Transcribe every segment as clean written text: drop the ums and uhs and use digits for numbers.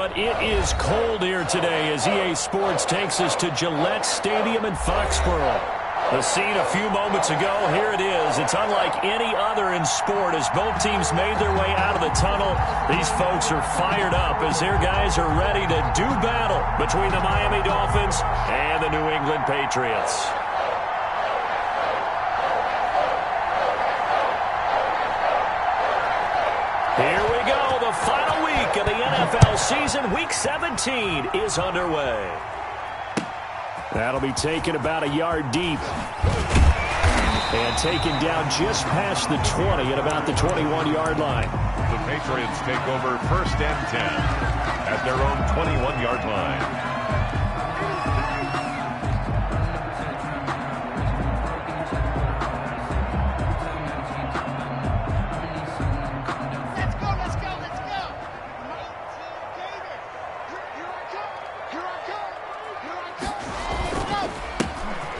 But it is cold here today as EA Sports takes us to Gillette Stadium in Foxborough. The scene a few moments ago, here it is. It's unlike any other in sport as both teams made their way out of the tunnel. These folks are fired up as their guys are ready to do battle between the Miami Dolphins and the New England Patriots. Here we go. The final week of the NFL season. Week 17 is underway. That'll be taken about a yard deep. And taken down just past the 20 at about the 21-yard line. The Patriots take over 1st and 10 at their own 21-yard line.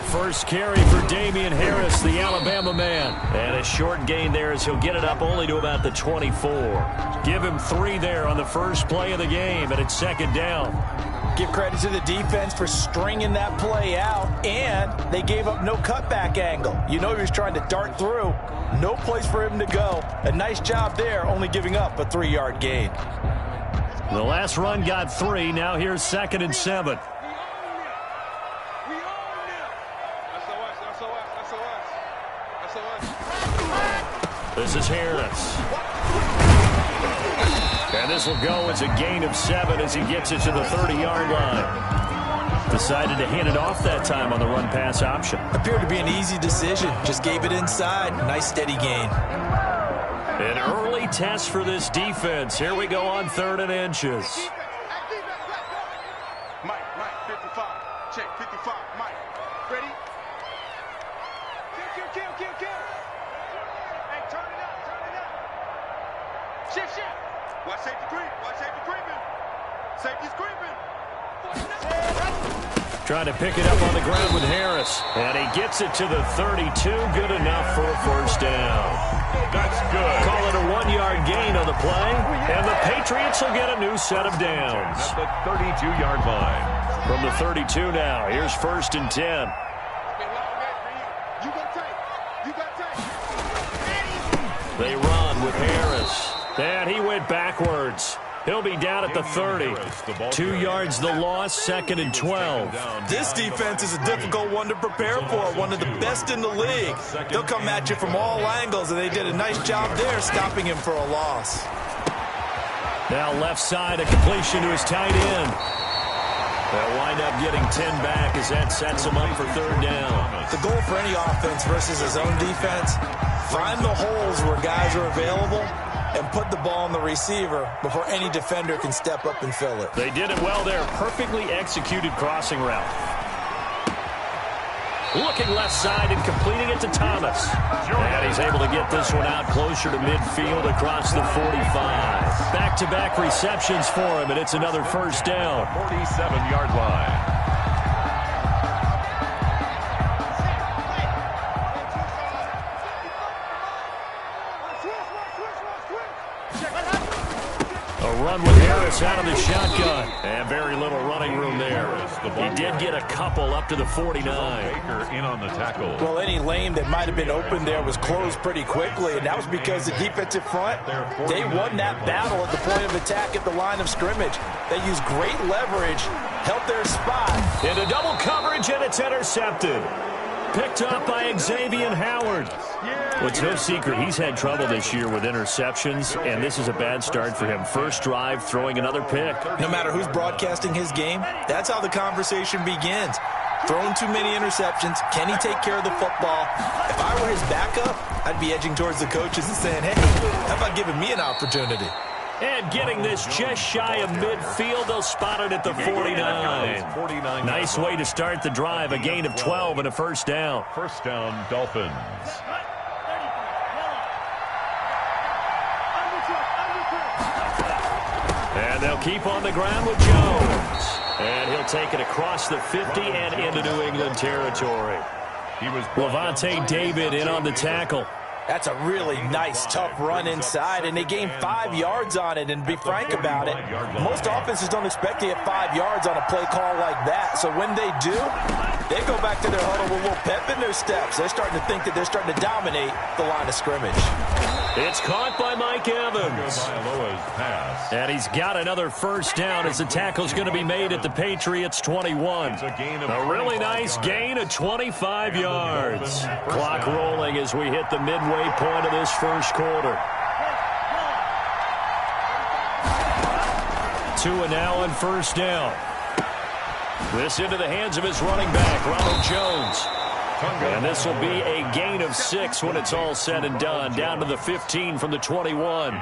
First carry for Damian Harris, the Alabama man. And a short gain there as he'll get it up only to about the 24. Give him 3 there on the first play of the game, and it's 2nd down. Give credit to the defense for stringing that play out, and they gave up no cutback angle. You know he was trying to dart through. No place for him to go. A nice job there, only giving up a 3-yard gain. The last run got 3. Now here's 2nd and 7. This is Harris. And this will go as a gain of 7 as he gets it to the 30-yard line. Decided to hand it off that time on the run-pass option. Appeared to be an easy decision. Just gave it inside. Nice steady gain. An early test for this defense. Here we go on 3rd and inches. Mike, 55. Check, 55. Mike, ready? Kill. Hey, turn it up. Shift. Watch safety creeping. Safety's creeping. Trying to pick it up on the ground with Harris. And he gets it to the 32. Good enough for a 1st down. That's good. Call it a 1-yard gain on the play. And the Patriots will get a new set of downs. At the 32-yard line. From the 32 now, here's 1st and 10. They run with Harris. And he went backwards. He'll be down at the 30. 2 yards the loss, 2nd and 12. This defense is a difficult one to prepare for, one of the best in the league. They'll come at you from all angles, and they did a nice job there stopping him for a loss. Now left side, a completion to his tight end. They'll wind up getting 10 back as that sets him up for 3rd down. The goal for any offense versus his own defense, find the holes where guys are available and put the ball on the receiver before any defender can step up and fill it. They did it well there. Perfectly executed crossing route. Looking left side and completing it to Thomas. And he's able to get this one out closer to midfield across the 45. Back-to-back receptions for him, and it's another 1st down. 47-yard line. A run with Harris out of the shotgun. And very little running room there. He did get a couple up to the 49. Baker in on the tackle. Well, any lane that might have been open there was closed pretty quickly, and that was because the defensive front, they won that battle at the point of attack at the line of scrimmage. They used great leverage, held their spot. Into double coverage, and it's intercepted. Picked up by Xavier Howard. What's no secret, he's had trouble this year with interceptions, and this is a bad start for him. First drive, throwing another pick. No matter who's broadcasting his game, that's how the conversation begins. Throwing too many interceptions, can he take care of the football? If I were his backup, I'd be edging towards the coaches and saying, hey, how about giving me an opportunity? And getting this just shy of midfield, they'll spot it at the 49. Nice way to start the drive, a gain of 12 and a 1st down. 1st down, Dolphins. And they'll keep on the ground with Jones. And he'll take it across the 50 and into New England territory. Lavonte David in on the tackle. That's a really nice, tough run inside, and they gained 5 yards on it. And to be frank about it, most offenses don't expect to get 5 yards on a play call like that. So when they do, they go back to their huddle with a little pep in their steps. They're starting to think that they're starting to dominate the line of scrimmage. It's caught by Mike Evans. And he's got another first down as the tackle's going to be made at the Patriots' 21. A really nice gain of 25 yards. Clock rolling as we hit the midway point of this first quarter. Tua now on first down. This into the hands of his running back, Ronald Jones. And this will be a gain of 6 when it's all said and done. Down to the 15 from the 21.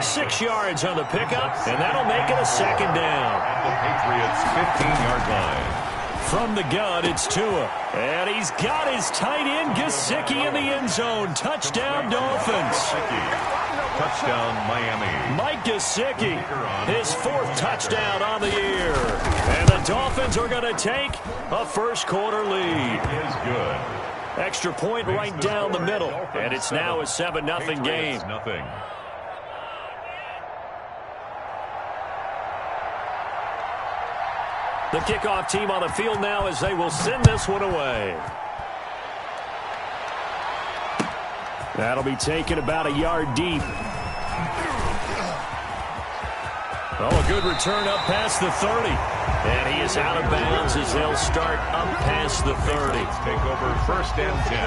6 yards on the pickup, and that'll make it a second down. The Patriots' 15-yard line. From the gun, it's Tua. And he's got his tight end, Gesicki, in the end zone. Touchdown, Dolphins. Touchdown, Miami. Mike Gesicki, his 4th touchdown on the year. And the Dolphins are going to take a first quarter lead. Is good. Extra point right down the middle. And it's now a 7-0 game. Nothing. The kickoff team on the field now as they will send this one away. That'll be taken about a yard deep. Oh, a good return up past the 30. And he is out of bounds as they'll start up past the 30. Take over first and 10.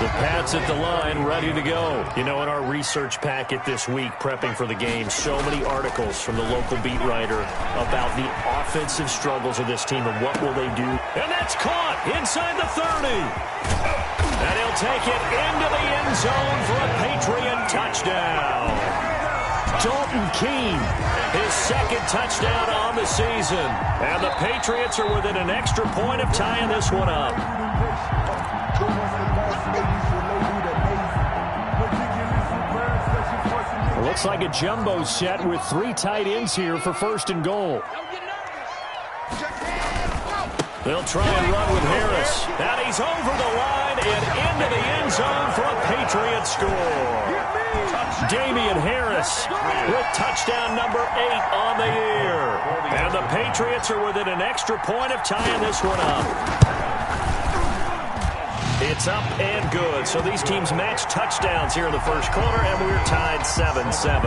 The Pats at the line, ready to go. You know, in our research packet this week, prepping for the game, so many articles from the local beat writer about the offensive struggles of this team and what will they do. And that's caught inside the 30. And he'll take it into the end zone for a Patriot touchdown. Dalton Keene, his 2nd touchdown on the season. And the Patriots are within an extra point of tying this one up. It looks like a jumbo set with 3 tight ends here for 1st and goal. They'll try and run with Harris. And he's over the line and into the end zone for a Patriot score. Damian Harris with touchdown number 8 on the year. And the Patriots are within an extra point of tying this one up. It's up and good. So these teams match touchdowns here in the first quarter, and we're tied 7-7.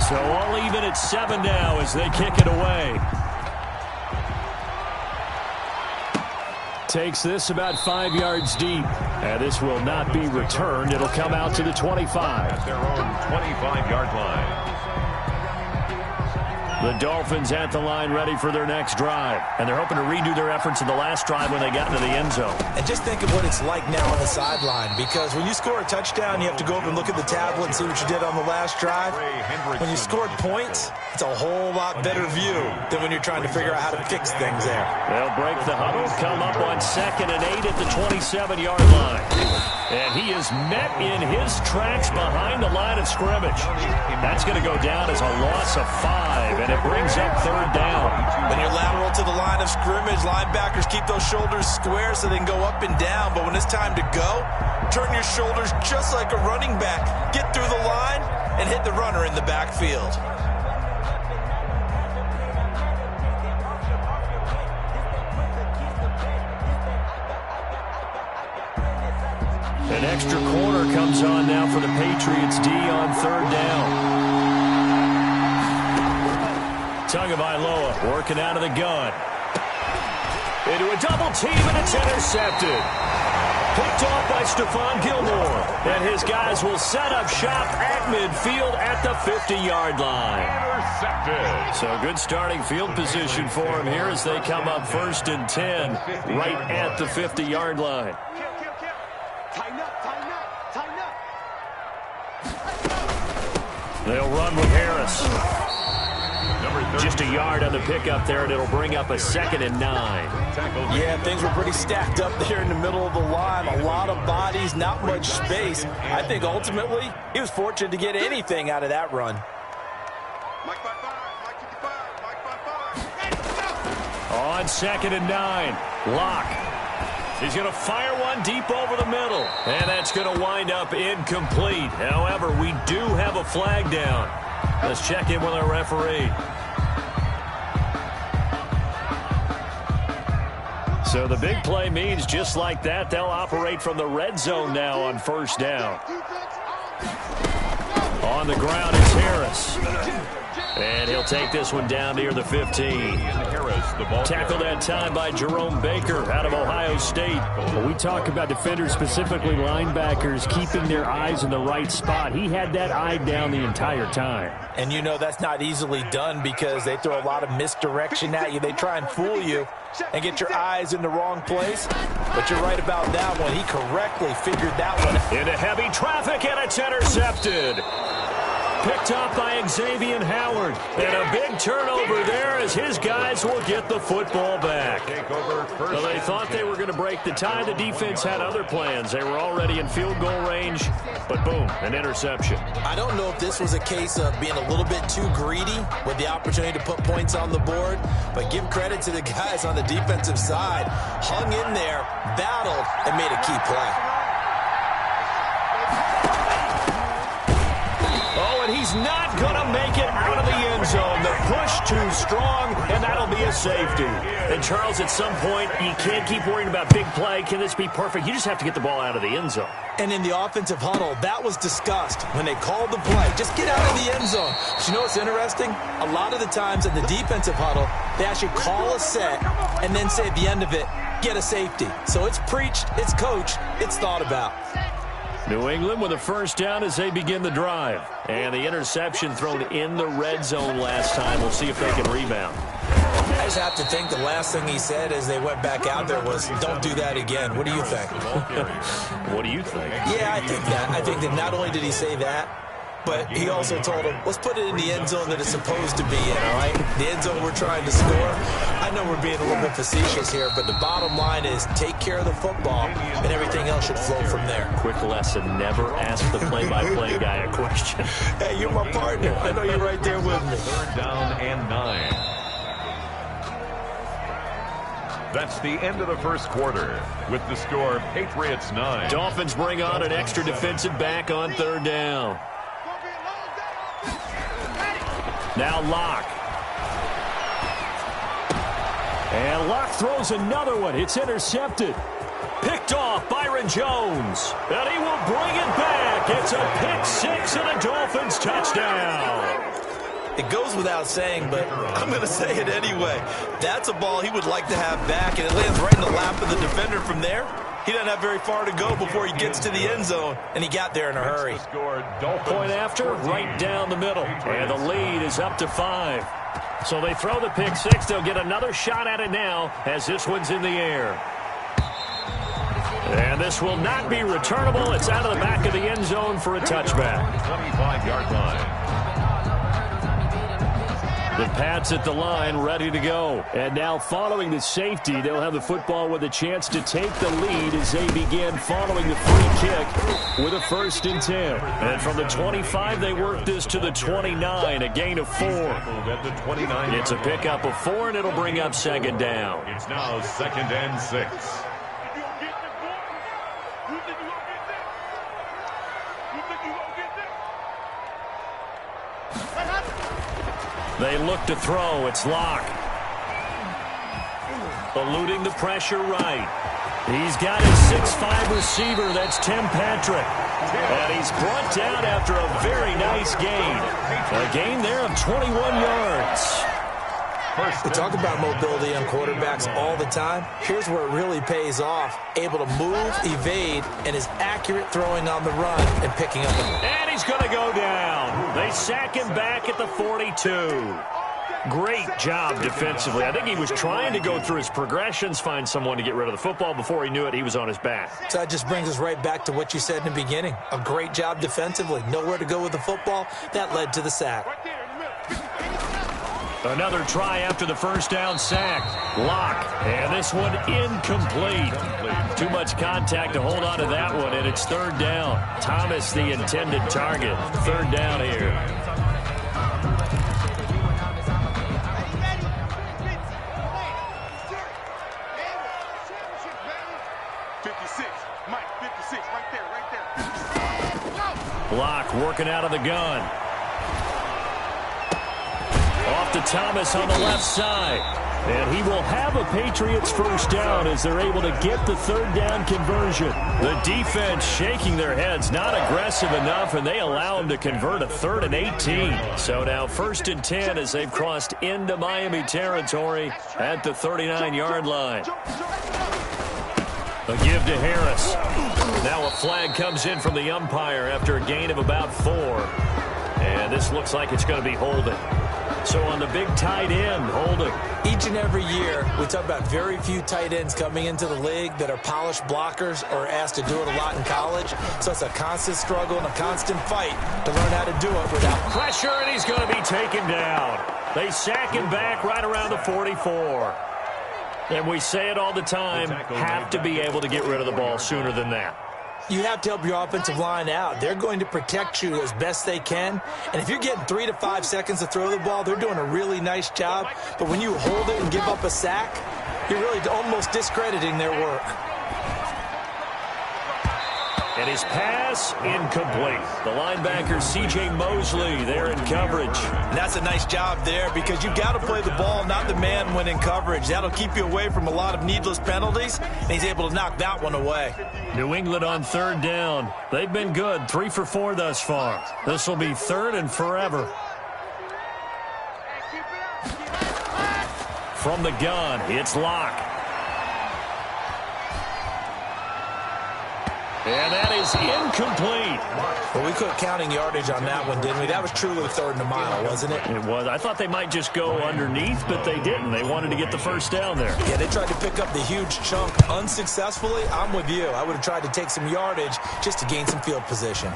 So all even at 7 now as they kick it away. Takes this about 5 yards deep. And this will not be returned. It'll come out to the 25. At their own 25-yard line. The Dolphins at the line ready for their next drive. And they're hoping to redo their efforts in the last drive when they got into the end zone. And just think of what it's like now on the sideline, because when you score a touchdown, you have to go over and look at the tablet and see what you did on the last drive. When you scored points, it's a whole lot better view than when you're trying to figure out how to fix things there. They'll break the huddle, come up on 2nd and 8 at the 27-yard line. And he is met in his tracks behind the line of scrimmage. That's going to go down as a loss of 5, and it brings up 3rd down. When you're lateral to the line of scrimmage, linebackers keep those shoulders square so they can go up and down. But when it's time to go, turn your shoulders just like a running back. Get through the line and hit the runner in the backfield. An extra corner comes on now for the Patriots D on 3rd down. Tagovailoa working out of the gun. Into a double team, and it's intercepted. Picked off by Stephon Gilmore. And his guys will set up shop at midfield at the 50-yard line. Intercepted. So good starting field position for him here as they come up 1st and 10 right at the 50-yard line. They'll run with Harris. Just a yard on the pickup there, and it'll bring up a 2nd and 9. Yeah, things were pretty stacked up there in the middle of the line. A lot of bodies, not much space. I think ultimately he was fortunate to get anything out of that run. Mike by 5, Mike 55, Mike by 5. On 2nd and 9, Locke He's going to fire one deep over the middle. And that's going to wind up incomplete. However, we do have a flag down. Let's check in with our referee. So the big play means just like that, they'll operate from the red zone now on first down. On the ground is Harris. And he'll take this one down near the 15. Tackled that time by Jerome Baker out of Ohio State. When we talk about defenders, specifically linebackers, keeping their eyes in the right spot, he had that eye down the entire time. And you know that's not easily done because they throw a lot of misdirection at you. They try and fool you and get your eyes in the wrong place. But you're right about that one. He correctly figured that one out. Into heavy traffic, and it's intercepted. Picked up by Xavier Howard. And a big turnover there as his guys will get the football back. Well, they thought they were going to break the tie. The defense had other plans. They were already in field goal range. But boom, an interception. I don't know if this was a case of being a little bit too greedy with the opportunity to put points on the board. But give credit to the guys on the defensive side. Hung in there, battled, and made a key play. He's not going to make it out of the end zone. The push too strong, and that'll be a safety. And, Charles, at some point, you can't keep worrying about big play. Can this be perfect? You just have to get the ball out of the end zone. And in the offensive huddle, that was discussed when they called the play. Just get out of the end zone. But you know what's interesting? A lot of the times in the defensive huddle, they actually call a set and then say at the end of it, get a safety. So it's preached, it's coached, it's thought about. New England with a first down as they begin the drive. And the interception thrown in the red zone last time. We'll see if they can rebound. I just have to think the last thing he said as they went back out there was, don't do that again. What do you think? What do you think? Yeah, I think that. I think that not only did he say that, but he also told him, let's put it in the end zone that it's supposed to be in, all right? The end zone we're trying to score. I know we're being a little bit facetious here, but the bottom line is take care of the football, and everything else should flow from there. Quick lesson, never ask the play-by-play guy a question. Hey, you're my partner. I know you're right there with me. Third down and 9. That's the end of the first quarter. With the score, Patriots 9. Dolphins bring on an extra defensive back on third down. Now Locke. And Locke throws another one. It's intercepted. Picked off Byron Jones. And he will bring it back. It's a pick six and a Dolphins touchdown. It goes without saying, but I'm going to say it anyway. That's a ball he would like to have back, and it lands right in the lap of the defender from there. He doesn't have very far to go before he gets to the end zone, and he got there in a hurry. Point after, right down the middle. And the lead is up to 5. So they throw the pick six. They'll get another shot at it now as this one's in the air. And this will not be returnable. It's out of the back of the end zone for a touchback. 25-yard line. The Pats at the line, ready to go. And now following the safety, they'll have the football with a chance to take the lead as they begin following the free kick with a 1st and 10. And from the 25, they work this to the 29, a gain of 4. It's a pickup of 4, and it'll bring up 2nd down. It's now 2nd and 6. They look to throw. It's Locke. Eluding the pressure right. He's got his 6'5 receiver. That's Tim Patrick. And he's brought down after a very nice gain. A gain there of 21 yards. We talk about mobility on quarterbacks all the time. Here's where it really pays off. Able to move, evade, and is accurate throwing on the run and picking up. And he's going to go down. They sack him back at the 42. Great job defensively. I think he was trying to go through his progressions, find someone to get rid of the football. Before he knew it, he was on his back. So that just brings us right back to what you said in the beginning. A great job defensively. Nowhere to go with the football. That led to the sack. Another try after the 1st down sack. Locke. And this one incomplete. Too much contact to hold on to that one, and it's 3rd down. Thomas, the intended target. 3rd down here. working out of the gun. Off to Thomas on the left side. And he will have a Patriots first down as they're able to get the third down conversion. The defense shaking their heads, not aggressive enough, and they allow them to convert a 3rd and 18. So now 1st and 10 as they've crossed into Miami territory at the 39-yard line. A give to Harris. Now a flag comes in from the umpire after a gain of about 4. And this looks like it's going to be holding. So on the big tight end, holding. Each and every year, we talk about very few tight ends coming into the league that are polished blockers or asked to do it a lot in college. So it's a constant struggle and a constant fight to learn how to do it without pressure, and he's going to be taken down. They sack him back right around the 44. And we say it all the time, have to be able to get rid of the ball sooner than that. You have to help your offensive line out. They're going to protect you as best they can. And if you're getting 3 to 5 seconds to throw the ball, they're doing a really nice job. But when you hold it and give up a sack, you're really almost discrediting their work. And his pass incomplete. The linebacker, C.J. Mosley, there in coverage. And that's a nice job there because you've got to play the ball, not the man when in coverage. That'll keep you away from a lot of needless penalties, and he's able to knock that one away. New England on 3rd down. They've been good, 3 for 4 thus far. This will be 3rd and forever. From the gun, it's Locke. And that is incomplete. Well, we quit counting yardage on that one, didn't we? That was truly 3rd and a mile, wasn't it? It was. I thought they might just go underneath, but they didn't. They wanted to get the first down there. Yeah, they tried to pick up the huge chunk unsuccessfully. I'm with you. I would have tried to take some yardage just to gain some field position.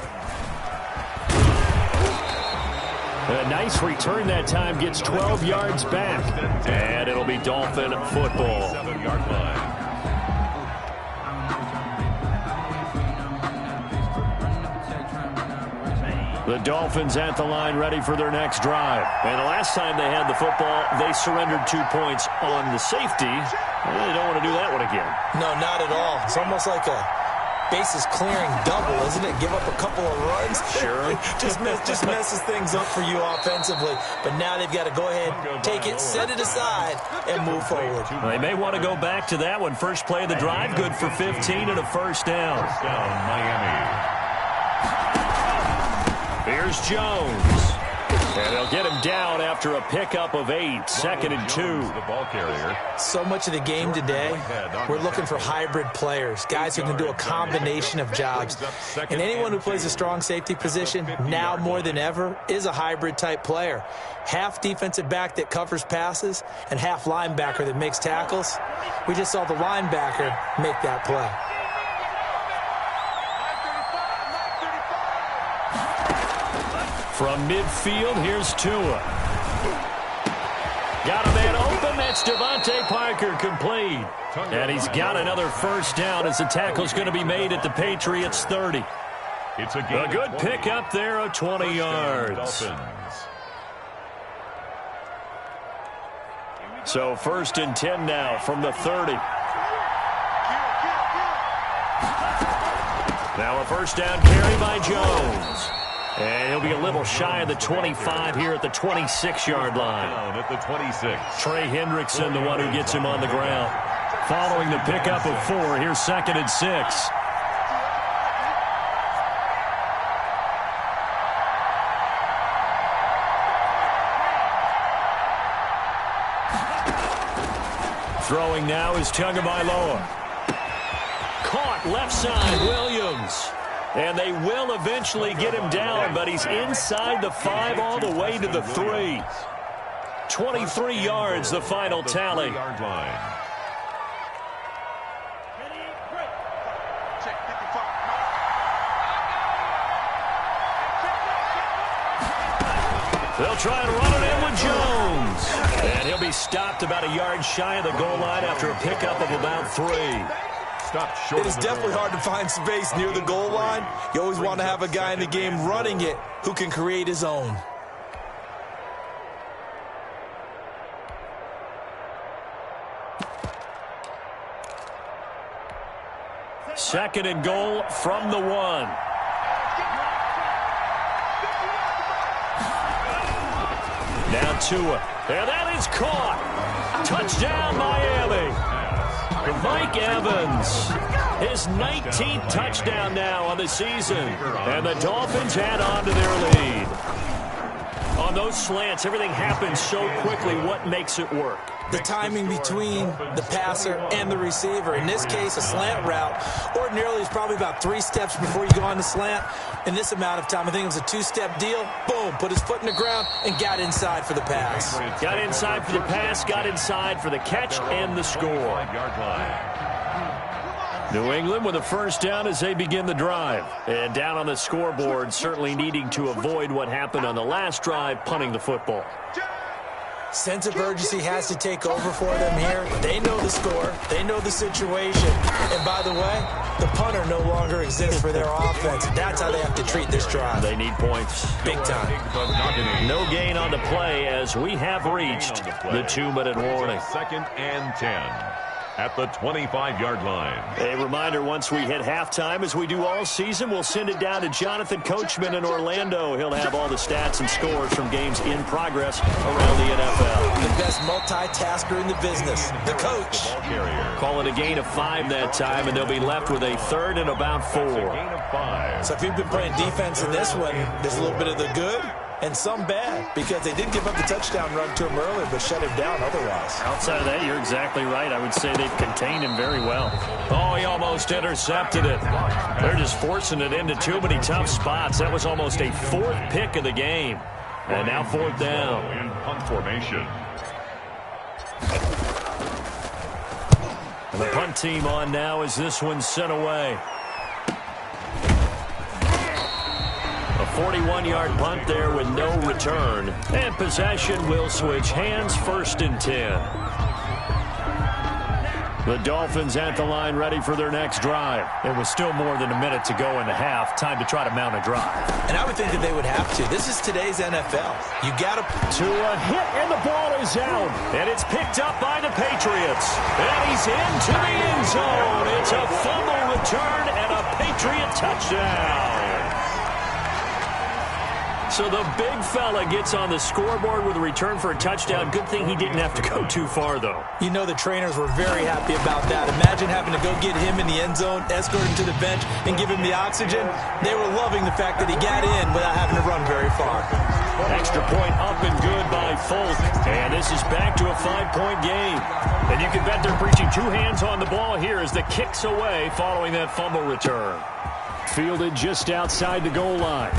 A nice return that time, gets 12 yards back. And it'll be Dolphin football. 7-yard line. The Dolphins at the line ready for their next drive. And the last time they had the football, they surrendered 2 points on the safety. They don't want to do that one again. No, not at all. It's almost like a bases clearing double, isn't it? Give up a couple of runs. Sure. just messes things up for you offensively. But now they've got to go ahead, take it, set it aside, and move forward. They may want to go back to that one. First play of the drive, good for 15 and a first down. First down, Miami. Here's Jones. And they'll get him down after a pickup of 8. 2nd and 2. The ball carrier. So much of the game today, we're looking for hybrid players, guys who can do a combination of jobs. And anyone who plays a strong safety position, now more than ever, is a hybrid type player. Half defensive back that covers passes and half linebacker that makes tackles. We just saw the linebacker make that play. From midfield, here's Tua. Got a man open. That's Devontae Parker, complete. And he's got another first down as the tackle's going to be made at the Patriots 30. It's a good pickup there of 20 yards. So 1st and 10 now from the 30. Now a first down carry by Jones. And he'll be a little shy of the 25 here at the 26-yard line. Down at the 26. Trey Hendrickson, the one who gets him on the ground. Following the pickup of 4, here's 2nd and 6. Throwing now is Tagovailoa. Caught left side, Williams. And they will eventually get him down, but he's inside the 5 all the way to the 3. 23 yards, the final tally. Yard line. They'll try and run it in with Jones. And he'll be stopped about a yard shy of the goal line after a pickup of about 3. It is definitely hard to find space near the goal line. You always want to have a guy in the game running it who can create his own. Second and goal from the 1. Now Tua. And that is caught. Touchdown, Miami. Mike Evans. His 19th touchdown now on the season. And the Dolphins add on to their lead. On those slants, everything happens so quickly. What makes it work? The timing between the passer and the receiver. In this case, a slant route ordinarily is probably about 3 steps before you go on the slant. In this amount of time, I think it was a 2-step deal. Boom, put his foot in the ground and got inside for the pass. Got inside for the pass, got inside for the catch and the score. New England with a first down as they begin the drive. And down on the scoreboard, certainly needing to avoid what happened on the last drive, punting the football. Sense of urgency has to take over for them here. They know the score. They know the situation. And by the way, the punter no longer exists for their offense. That's how they have to treat this drive. They need points. Big time. No gain on the play as we have reached the 2-minute warning. 2nd and 10 at the 25-yard line. A reminder, once we hit halftime, as we do all season, we'll send it down to Jonathan Coachman in Orlando. He'll have all the stats and scores from games in progress around the NFL. The best multitasker in the business, the coach. Call it a gain of 5 that time, and they'll be left with a 3rd and about 4. Gain of 5. So if you've been playing defense in this one, there's a little bit of the good and some bad, because they did give up the touchdown run to him earlier, but shut him down otherwise. Outside of that, you're exactly right. I would say they've contained him very well. Oh, he almost intercepted it. They're just forcing it into too many tough spots. That was almost a 4th pick of the game. And now 4th down. In punt formation. And the punt team on now as this one's sent away. A 41-yard punt there with no return. And possession will switch hands, 1st and 10. The Dolphins at the line ready for their next drive. There was still more than a minute to go in the half. Time to try to mount a drive. And I would think that they would have to. This is today's NFL. You got to a hit, and the ball is out. And it's picked up by the Patriots. And he's into the end zone. It's a fumble return and a Patriot touchdown. So the big fella gets on the scoreboard with a return for a touchdown. Good thing he didn't have to go too far, though. You know the trainers were very happy about that. Imagine having to go get him in the end zone, escort him to the bench, and give him the oxygen. They were loving the fact that he got in without having to run very far. Extra point up and good by Folk. And this is back to a 5-point game. And you can bet they're preaching 2 hands on the ball here as the kick's away following that fumble return. Fielded just outside the goal line.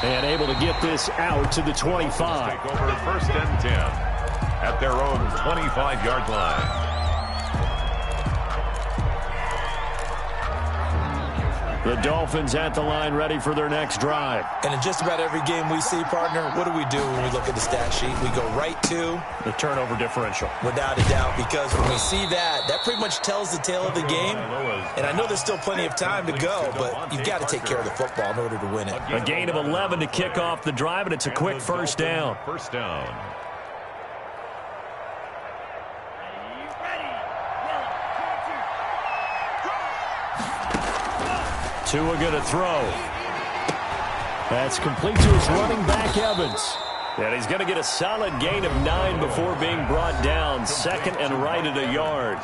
And able to get this out to the 25. Take over 1st and 10 at their own 25-yard line. The Dolphins at the line ready for their next drive. And in just about every game we see, partner, what do we do when we look at the stat sheet? We go right to the turnover differential. Without a doubt, because when we see that, that pretty much tells the tale of the game. And I know there's still plenty of time to go, but you've got to take care of the football in order to win it. A gain of 11 to kick off the drive, and it's a quick 1st down. 1st down. Tua going to throw. That's complete to his running back, Evans. And he's going to get a solid gain of 9 before being brought down. 2nd and right at a yard.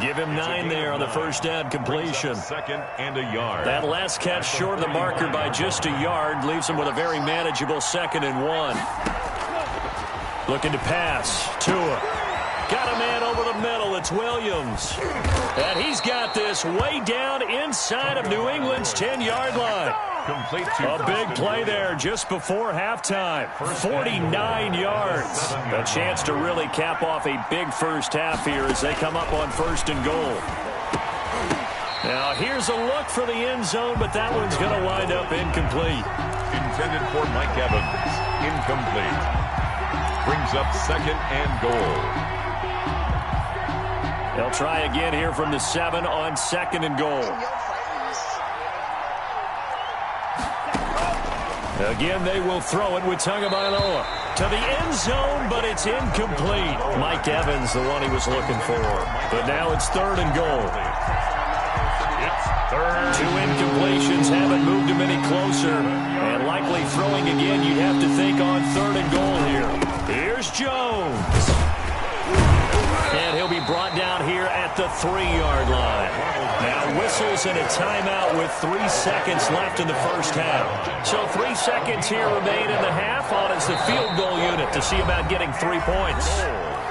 Give him 9 there on the 1st down completion. 2nd and a yard. That last catch short of the marker by just a yard leaves him with a very manageable 2nd and 1. Looking to pass. Tua. Got a man over the middle. It's Williams. And he's got this way down inside of New England's 10-yard line. Complete to a big play there just before halftime. 49 yards. A chance to really cap off a big first half here as they come up on 1st and goal. Now here's a look for the end zone, but that one's going to wind up incomplete. Intended for Mike Evans. Incomplete. Brings up 2nd and goal. They'll try again here from the 7 on 2nd and goal. Again, they will throw it with Tagovailoa to the end zone, but it's incomplete. Mike Evans, the one he was looking for. But now it's 3rd and goal. It's 3rd. 2 incompletions haven't moved him any closer. And likely throwing again, you'd have to think on 3rd and goal here. Here's Jones. And he'll be brought down here at the 3-yard line. Now whistles and a timeout with 3 seconds left in the first half. So 3 seconds here remain in the half on as the field goal unit to see about getting 3 points.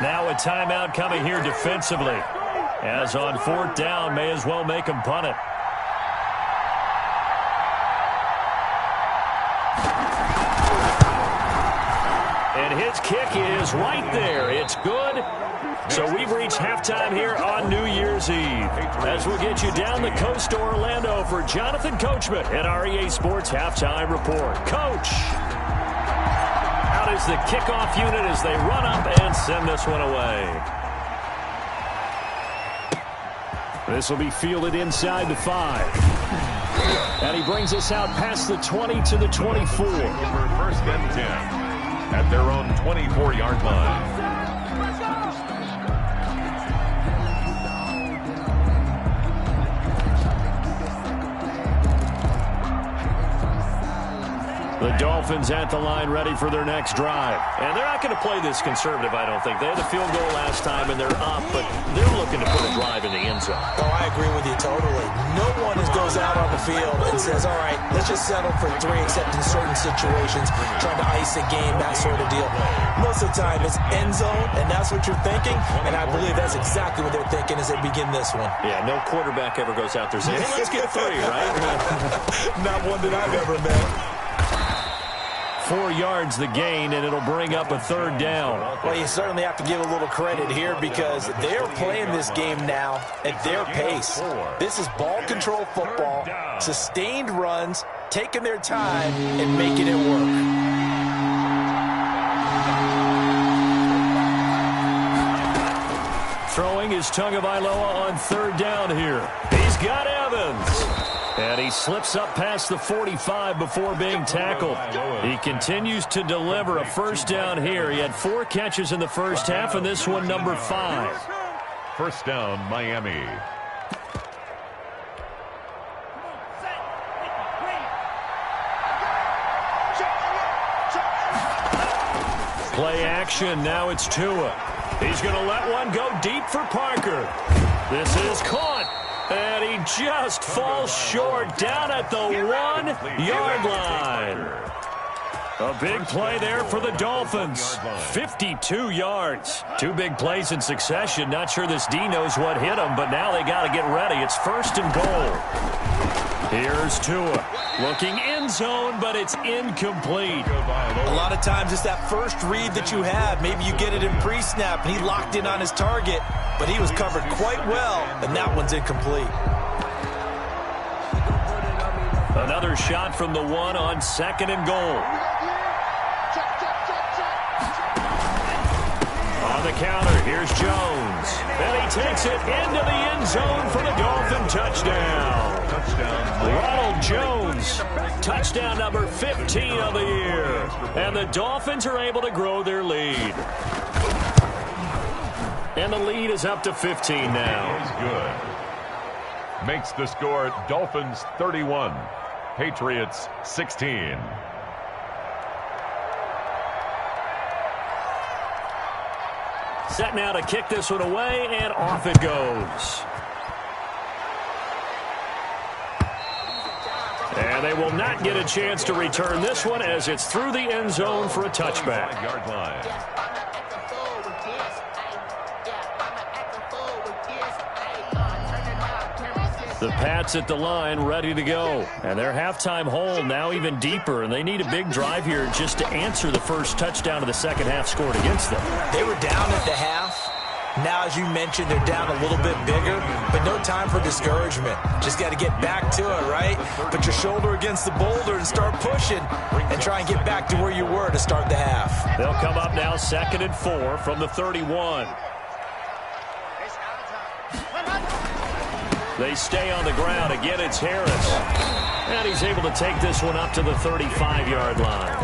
Now a timeout coming here defensively. As on 4th down, may as well make him punt it. And his kick is right there. It's good. So we've reached halftime here on New Year's Eve. As we'll get you down the coast to Orlando for Jonathan Coachman at our EA Sports Halftime Report. Coach, out is the kickoff unit as they run up and send this one away. This will be fielded inside the 5. And he brings us out past the 20 to the 24. For 1st and 10 at their own 24-yard line. The Dolphins at the line ready for their next drive. And they're not going to play this conservative, I don't think. They had a field goal last time, and they're up, but they're looking to put a drive in the end zone. Oh, I agree with you totally. No one goes out on the field and says, all right, let's just settle for 3, except in certain situations, trying to ice a game, that sort of deal. Most of the time, it's end zone, and that's what you're thinking, and I believe that's exactly what they're thinking as they begin this one. Yeah, no quarterback ever goes out there saying, hey, let's get 3, right? Not one that I've ever met. 4 yards the gain, and it'll bring up a 3rd down. Well, you certainly have to give a little credit here because they're playing this game now at their pace. This is ball control football, sustained runs, taking their time, and making it work. Throwing is Tagovailoa on 3rd down here. He's got Evans. And he slips up past the 45 before being tackled. He continues to deliver a 1st down here. He had 4 catches in the first half, and this one number 5. 1st down, Miami. Play action. Now it's Tua. He's going to let one go deep for Parker. This is caught. And he just falls short down at the 1-yard line. A big play there for the Dolphins. 52 yards. 2 big plays in succession. Not sure this D knows what hit him, but now they got to get ready. It's 1st and goal. Here's Tua. Looking end zone, but it's incomplete. A lot of times it's that first read that you have. Maybe you get it in pre-snap, and he locked in on his target, but he was covered quite well, and that one's incomplete. Another shot from the 1 on 2nd and goal. On the counter, here's Jones. And he takes it into the end zone for the Dolphin touchdown. Ronald Jones, touchdown number 15 of the year. And the Dolphins are able to grow their lead. And the lead is up to 15 now. Is good. Makes the score Dolphins 31, Patriots 16. Set now to kick this one away, and off it goes. And they will not get a chance to return this one as it's through the end zone for a touchback. 5-yard line. The Pats at the line ready to go. And their halftime hole now even deeper, and they need a big drive here just to answer the first touchdown of the second half scored against them. They were down at the half. Now, as you mentioned, they're down a little bit bigger, but no time for discouragement. Just got to get back to it, right? Put your shoulder against the boulder and start pushing and try and get back to where you were to start the half. They'll come up now 2nd and 4 from the 31. They stay on the ground. Again, it's Harris. And he's able to take this one up to the 35-yard line.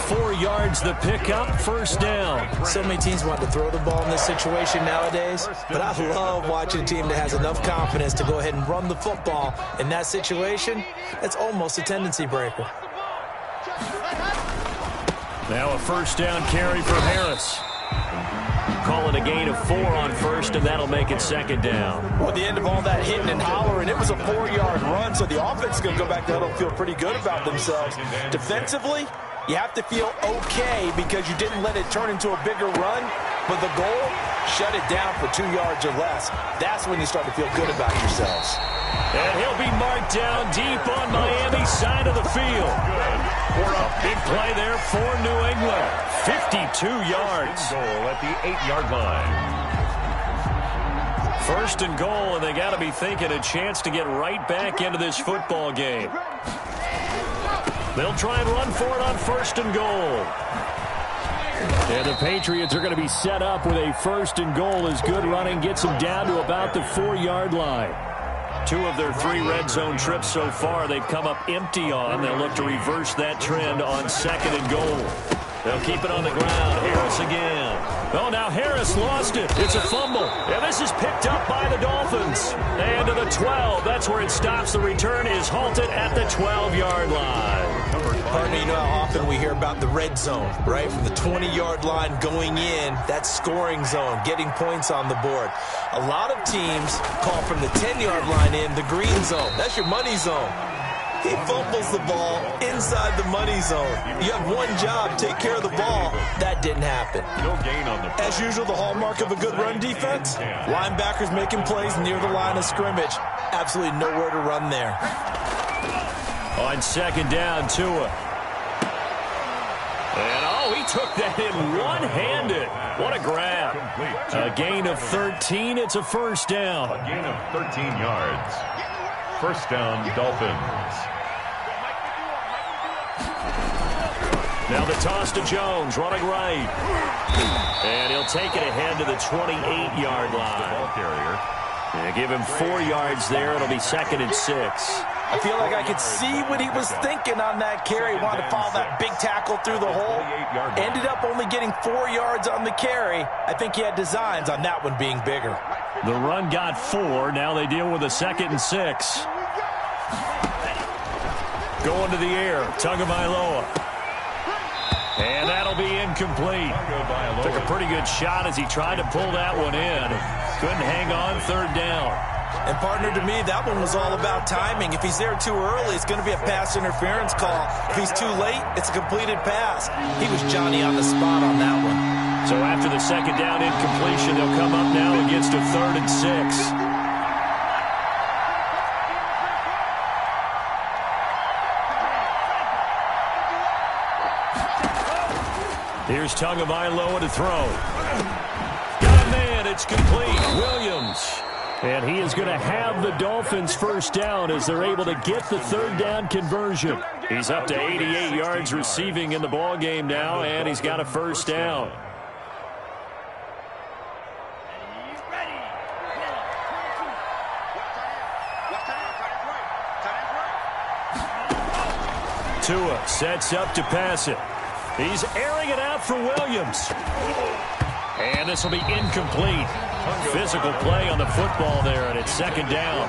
4 yards the pickup, 1st down. So many teams want to throw the ball in this situation nowadays, but I love watching a team that has enough confidence to go ahead and run the football. In that situation, that's almost a tendency breaker. Now a first down carry for Harris. Call it a gain of 4 on first, and that'll make it second down. Well, at the end of all that hitting and hollering, it was a 4-yard run, so the offense is going to go back there and feel pretty good about themselves. Defensively, you have to feel okay because you didn't let it turn into a bigger run, but the goal, shut it down for 2 yards or less. That's when you start to feel good about yourselves. And he'll be marked down deep on Miami's side of the field. Big play there for New England. 52 yards. Goal at the 8-yard line. First and goal, and they got to be thinking a chance to get right back into this football game. They'll try and run for it on first and goal. And the Patriots are going to be set up with a first and goal as good running gets them down to about the 4-yard line. 2 of their 3 red zone trips so far they've come up empty on. They'll look to reverse that trend on second and goal. They'll keep it on the ground. Harris again. Oh, now Harris lost it. It's a fumble. Yeah, this is picked up by the Dolphins. And to the 12. That's where it stops. The return is halted at the 12-yard line. Partner, you know how often we hear about the red zone, right? From the 20-yard line going in, that scoring zone, getting points on the board. A lot of teams call from the 10-yard line in the green zone. That's your money zone. He fumbles the ball inside the money zone. You have one job, take care of the ball. That didn't happen. No gain on the play. As usual, the hallmark of a good run defense, linebackers making plays near the line of scrimmage. Absolutely nowhere to run there. On second down, Tua. And, oh, he took that in one-handed. What a grab. A gain of 13. It's a first down. A gain of 13 yards. First down, Dolphins. Now the toss to Jones, running right. And he'll take it ahead to the 28-yard line. Ball carrier. Yeah, give him 4 yards there. It'll be second and 6. I feel like I could see what he was thinking on that carry. Wanted to follow that big tackle through the hole. Ended up only getting 4 yards on the carry. I think he had designs on that one being bigger. The run got 4. Now they deal with a second and 6. Going to the air. Tagovailoa. And that'll be incomplete. Took a pretty good shot as he tried to pull that one in. Couldn't hang on, third down. And partner, to me, that one was all about timing. If he's there too early, it's going to be a pass interference call. If he's too late, it's a completed pass. He was Johnny on the spot on that one. So after the second down incompletion, they'll come up now against a third and 6. Here's Tagovailoa to throw. Got a man, it's complete. Williams. And he is going to have the Dolphins first down as they're able to get the third down conversion. He's up to 88 yards receiving in the ball game now, and he's got a first down. Tua sets up to pass it. He's airing it out for Williams. And this will be incomplete. Physical play on the football there, and it's second down.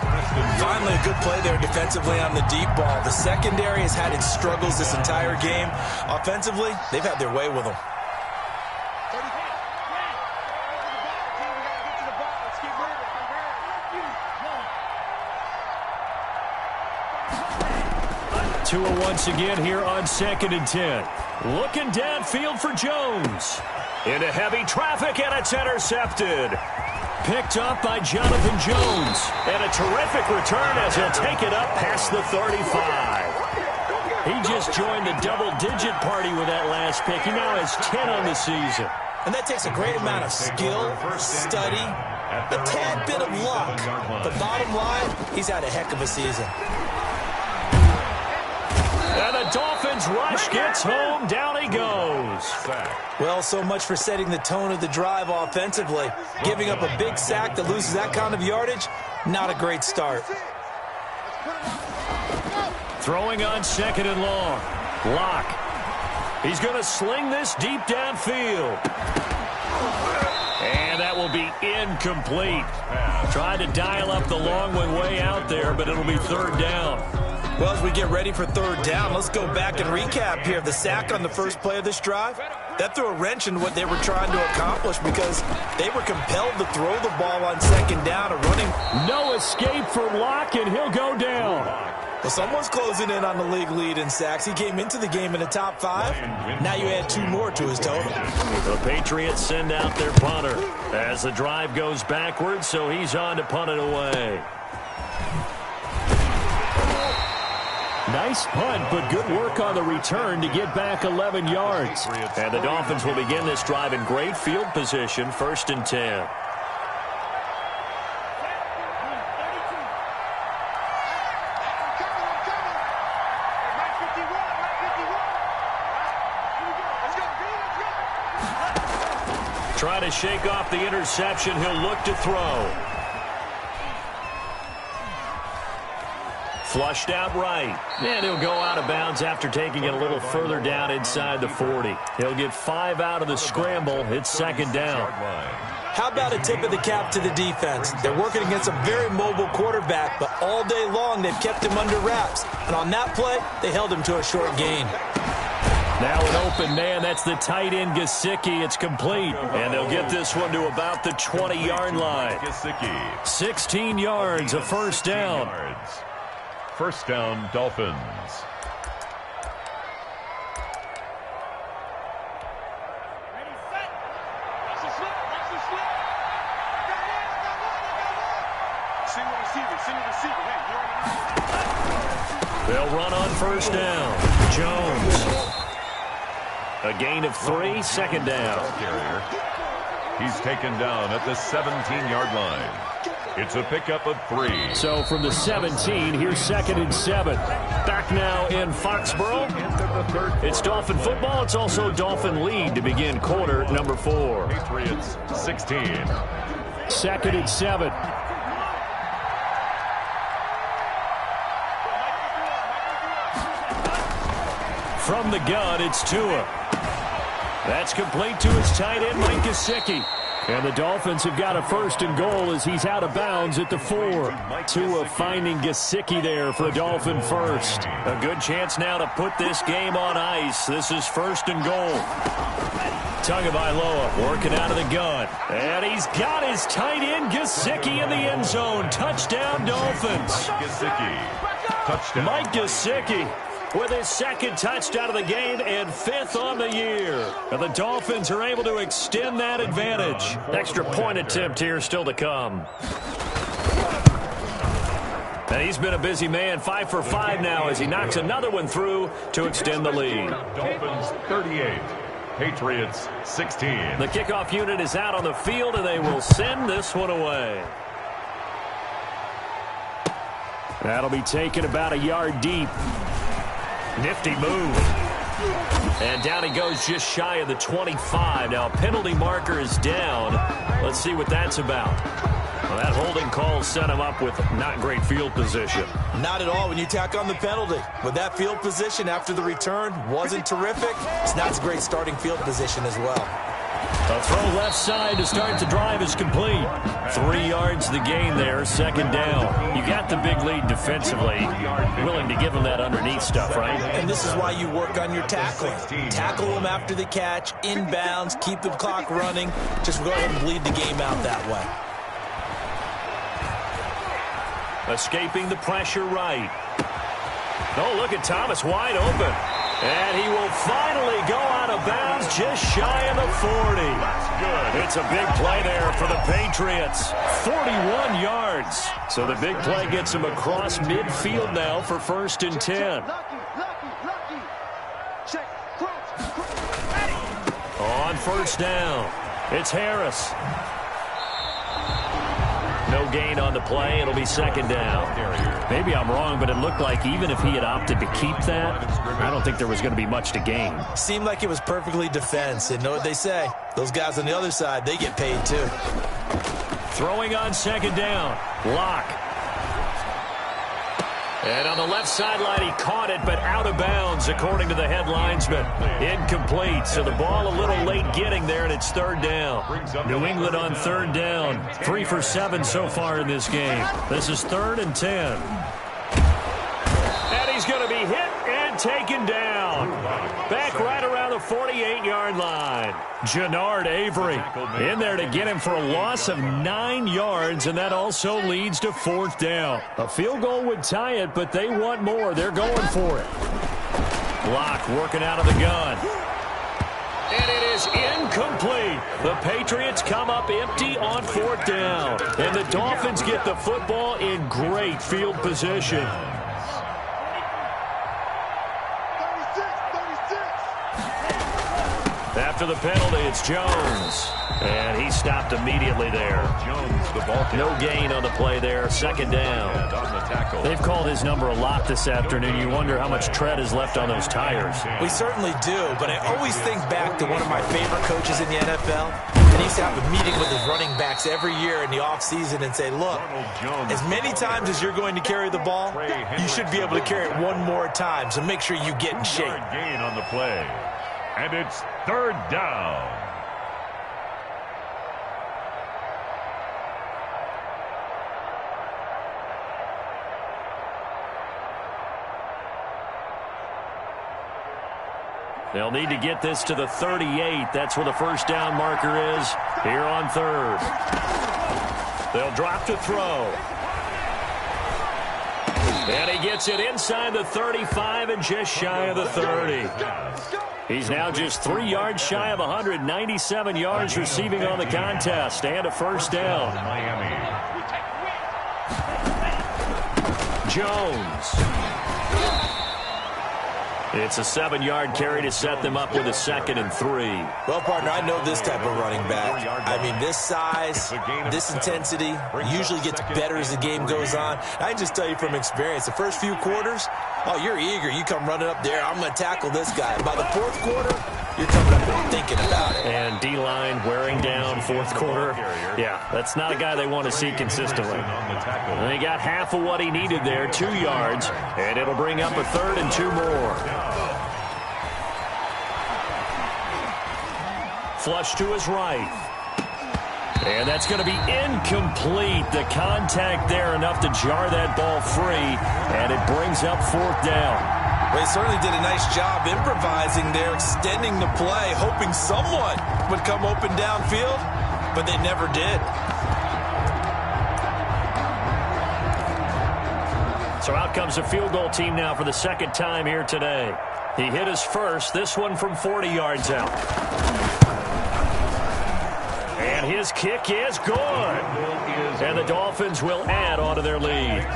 Finally, a good play there defensively on the deep ball. The secondary has had its struggles this entire game. Offensively, they've had their way with them. Tua once again here on second and 10. Looking downfield for Jones. Into heavy traffic, and it's intercepted. Picked up by Jonathan Jones. And a terrific return as he'll take it up past the 35. He just joined the double-digit party with that last pick. He now has 10 on the season. And that takes a great amount of skill, study, a tad bit of luck. The bottom line, he's had a heck of a season. And the Dolphins rush gets home. Down he goes. Well, so much for setting the tone of the drive offensively. Giving up a big sack that loses that kind of yardage, not a great start. Throwing on second and long. Lock. He's going to sling this deep downfield. And that will be incomplete. Tried to dial up the long one way out there, but it'll be third down. Well, as we get ready for third down, let's go back and recap here. The sack on the first play of this drive, that threw a wrench in what they were trying to accomplish because they were compelled to throw the ball on second down and running. No escape for Locke, and he'll go down. Well, someone's closing in on the league lead in sacks. He came into the game in the top 5. Now you add 2 more to his total. The Patriots send out their punter as the drive goes backwards, so he's on to punt it away. Nice punt, but good work on the return to get back 11 yards. And the Dolphins will begin this drive in great field position, 1st and 10. Trying to shake off the interception. He'll look to throw. Flushed out right. And he'll go out of bounds after taking it a little further down inside the 40. He'll get 5 out of the scramble. It's 2nd down. How about a tip of the cap to the defense? They're working against a very mobile quarterback, but all day long they've kept him under wraps. And on that play, they held him to a short gain. Now an open man. That's the tight end, Gesicki. It's complete. And they'll get this one to about the 20-yard line. 16 yards, a 1st down. 1st down, Dolphins. They'll run on 1st down. Jones. A gain of 3, 2nd down. He's taken down at the 17-yard line. It's a pickup of 3. So from the 17, here's 2nd and 7. Back now in Foxborough. It's Dolphin football. It's also Dolphin lead to begin quarter number 4. Patriots 16. 2nd and 7. From the gun, it's Tua. That's complete to his tight end, Mike Gesicki. And the Dolphins have got a 1st and goal as he's out of bounds at the 4. Tua finding Gesicki there for a Dolphin first. A good chance now to put this game on ice. This is 1st and goal. Tagovailoa working out of the gun. And he's got his tight end, Gesicki, in the end zone. Touchdown, Dolphins. Gesicki. Touchdown. Mike Gesicki with his 2nd touchdown of the game and 5th on the year. And the Dolphins are able to extend that advantage. Extra point attempt here still to come. And he's been a busy man, 5 for 5 now as he knocks another one through to extend the lead. Dolphins 38, Patriots 16. The kickoff unit is out on the field and they will send this one away. That'll be taken about a yard deep. Nifty move. And down he goes just shy of the 25. Now a penalty marker is down. Let's see what that's about. Well, that holding call set him up with not great field position. Not at all when you tack on the penalty. With that field position after the return wasn't terrific. It's not a great starting field position as well. A throw left side to start the drive is complete. 3 yards the gain there, 2nd down. You got the big lead defensively. Willing to give them that underneath stuff, right? And this is why you work on your tackling. Tackle them after the catch, inbounds, keep the clock running. Just go ahead and bleed the game out that way. Escaping the pressure right. Oh, look at Thomas wide open. And he will finally go out of bounds just shy of the 40. That's good. It's a big play there for the Patriots. 41 yards. So the big play gets him across midfield now for 1st and 10. On 1st down, it's Harris. No gain on the play. It'll be 2nd down. Maybe I'm wrong, but it looked like even if he had opted to keep that, I don't think there was going to be much to gain. Seemed like it was perfectly defense. And know what they say? Those guys on the other side, they get paid too. Throwing on 2nd down. Locke. And on the left sideline, he caught it, but out of bounds, according to the head linesman. Incomplete, so the ball a little late getting there, and it's 3rd down. New England on 3rd down. 3 for 7 so far in this game. This is 3rd and 10. And taken down. Back right around the 48-yard line. Jannard Avery in there to get him for a loss of 9 yards, and that also leads to 4th down. A field goal would tie it, but they want more. They're going for it. Block working out of the gun. And it is incomplete. The Patriots come up empty on 4th down. And the Dolphins get the football in great field position. 36. After the penalty, it's Jones. And he stopped immediately there. Jones, the ball carrier. No gain on the play there. 2nd down. And on the tackle. They've called his number a lot this afternoon. You wonder how much tread is left on those tires. We certainly do, but I always think back to one of my favorite coaches in the NFL. And he used to have a meeting with his running backs every year in the offseason and say, look, as many times as you're going to carry the ball, you should be able to carry it one more time, so make sure you get in shape. Gain on the play. And it's 3rd down. They'll need to get this to the 38. That's where the 1st down marker is here on 3rd. They'll drop to throw. And he gets it inside the 35 and just shy of the 30. He's now just 3 yards shy of 197 yards receiving on the contest and a 1st down. Miami. Jones. It's a 7-yard carry to set them up with a 2nd and 3. Well, partner, I know this type of running back. I mean, this size, this intensity usually gets better as the game goes on. I just tell you from experience, the first few quarters, oh, you're eager. You come running up there, I'm going to tackle this guy. By the 4th quarter, you're coming up and thinking about it. And D-line wearing down 4th quarter. Yeah, that's not a guy they want to see consistently. And he got half of what he needed there, 2 yards, and it'll bring up a 3rd and 2 more. Flush to his right. And that's going to be incomplete. The contact there enough to jar that ball free, and it brings up 4th down. Well, he certainly did a nice job improvising there, extending the play, hoping someone would come open downfield, but they never did. So out comes the field goal team now for the 2nd time here today. He hit his first, this one from 40 yards out. And his kick is good. And the Dolphins will add on to their lead.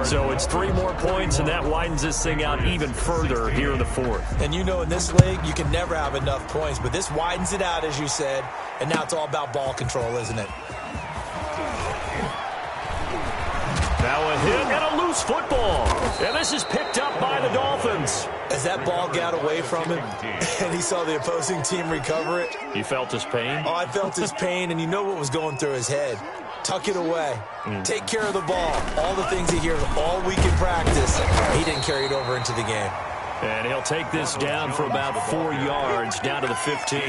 So it's 3 more points, and that widens this thing out even further here in the 4th. And you know in this league, you can never have enough points, but this widens it out, as you said, and now it's all about ball control, isn't it? Now a hit and a loose football. And this is picked up by the Dolphins. As that ball got away from him and he saw the opposing team recover it. You felt his pain? Oh, I felt his pain, and you know what was going through his head. Tuck it away. Take care of the ball. All the things he hears all week in practice, he didn't carry it over into the game. And he'll take this down for about 4 yards, down to the 15.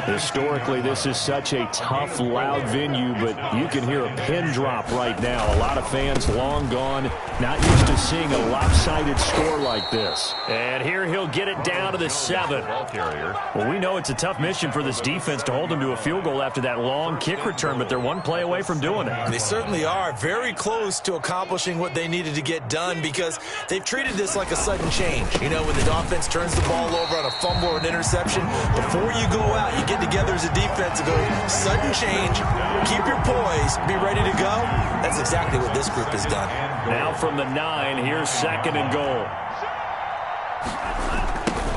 Historically, this is such a tough, loud venue, but you can hear a pin drop right now. A lot of fans long gone, not used to seeing a lopsided score like this. And here he'll get it down to the 7. Well, we know it's a tough mission for this defense to hold them to a field goal after that long kick return, but they're 1 play away from doing it. They certainly are very close to accomplishing what they needed to get done, because they've treated this like a sudden change. You know, when the offense turns the ball over on a fumble or an interception, before you go out, you get together as a defense and go, sudden change, keep your poise, be ready to go. That's exactly what this group has done. Now from the 9, here's 2nd and goal.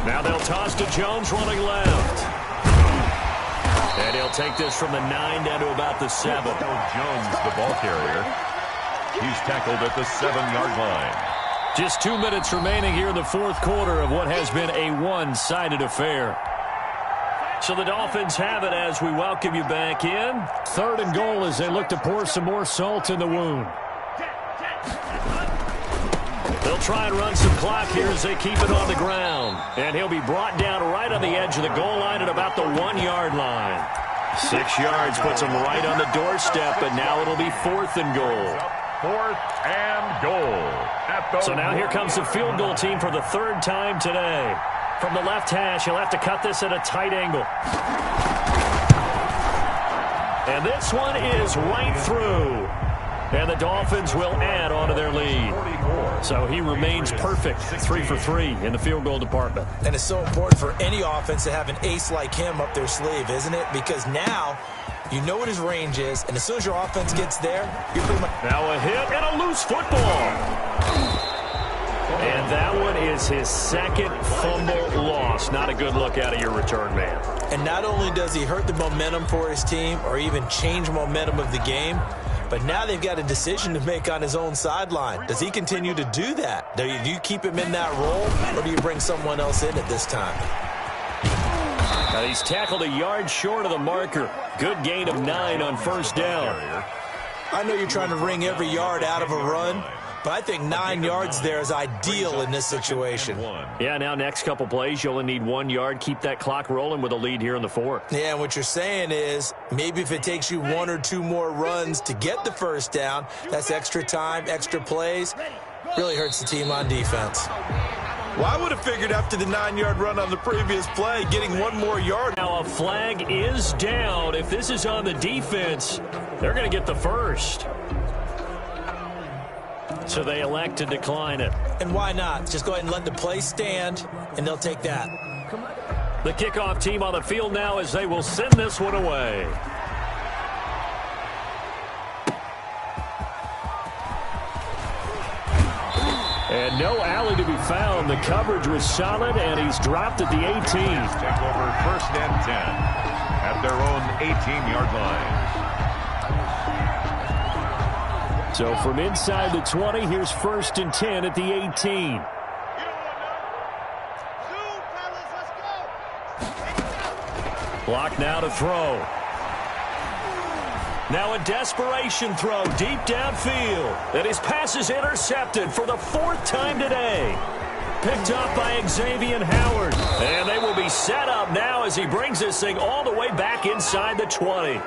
Now they'll toss to Jones running left. And he'll take this from the 9 down to about the 7. Jones, the ball carrier. He's tackled at the 7-yard line. Just 2 minutes remaining here in the 4th quarter of what has been a one-sided affair. So the Dolphins have it as we welcome you back in. 3rd and goal as they look to pour some more salt in the wound. They'll try and run some clock here as they keep it on the ground. And he'll be brought down right on the edge of the goal line at about the 1-yard line. 6 yards puts him right on the doorstep, but now it'll be 4th and goal. 4th and goal. So now here comes the field goal team for the 3rd time today. From the left hash, he'll have to cut this at a tight angle. And this one is right through. And the Dolphins will add on to their lead. So he remains perfect, 3 for 3 in the field goal department. And it's so important for any offense to have an ace like him up their sleeve, isn't it? Because now you know what his range is, and as soon as your offense gets there, you're pretty much... Now a hit and a loose football. And that one is his 2nd fumble loss. Not a good look out of your return man. And not only does he hurt the momentum for his team or even change momentum of the game, but now they've got a decision to make on his own sideline. Does he continue to do that? Do you keep him in that role, or do you bring someone else in at this time? Now he's tackled a yard short of the marker. Good gain of 9 on 1st down. I know you're trying to wring every yard out of a run, but I think 9 yards there is ideal in this situation. Yeah, now next couple plays, you only need 1 yard. Keep that clock rolling with a lead here in the 4th. Yeah, and what you're saying is maybe if it takes you 1 or 2 more runs to get the 1st down, that's extra time, extra plays. Really hurts the team on defense. Well, I would have figured after the 9-yard run on the previous play, getting 1 more yard. Now a flag is down. If this is on the defense, they're going to get the 1st. So they elect to decline it. And why not? Just go ahead and let the play stand, and they'll take that. The kickoff team on the field now as they will send this one away. And no alley to be found. The coverage was solid, and he's dropped at the 18. Take over 1st and 10 at their own 18-yard line. So from inside the 20, here's 1st and 10 at the 18. Block now to throw. Now a desperation throw deep downfield. And his pass is intercepted for the 4th time today. Picked up by Xavier Howard. And they will be set up now as he brings this thing all the way back inside the 20.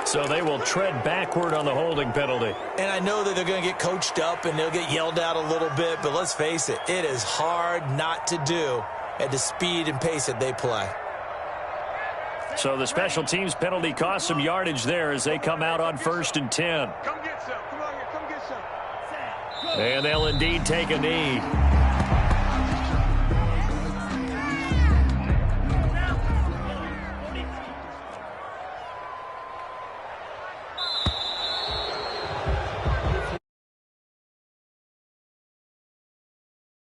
So they will tread backward on the holding penalty. And I know that they're going to get coached up and they'll get yelled at a little bit, but let's face it, it is hard not to do at the speed and pace that they play. So the special teams penalty cost some yardage there as they come out on 1st and 10. Come get some. Come on here. Come get some. And they'll indeed take a knee.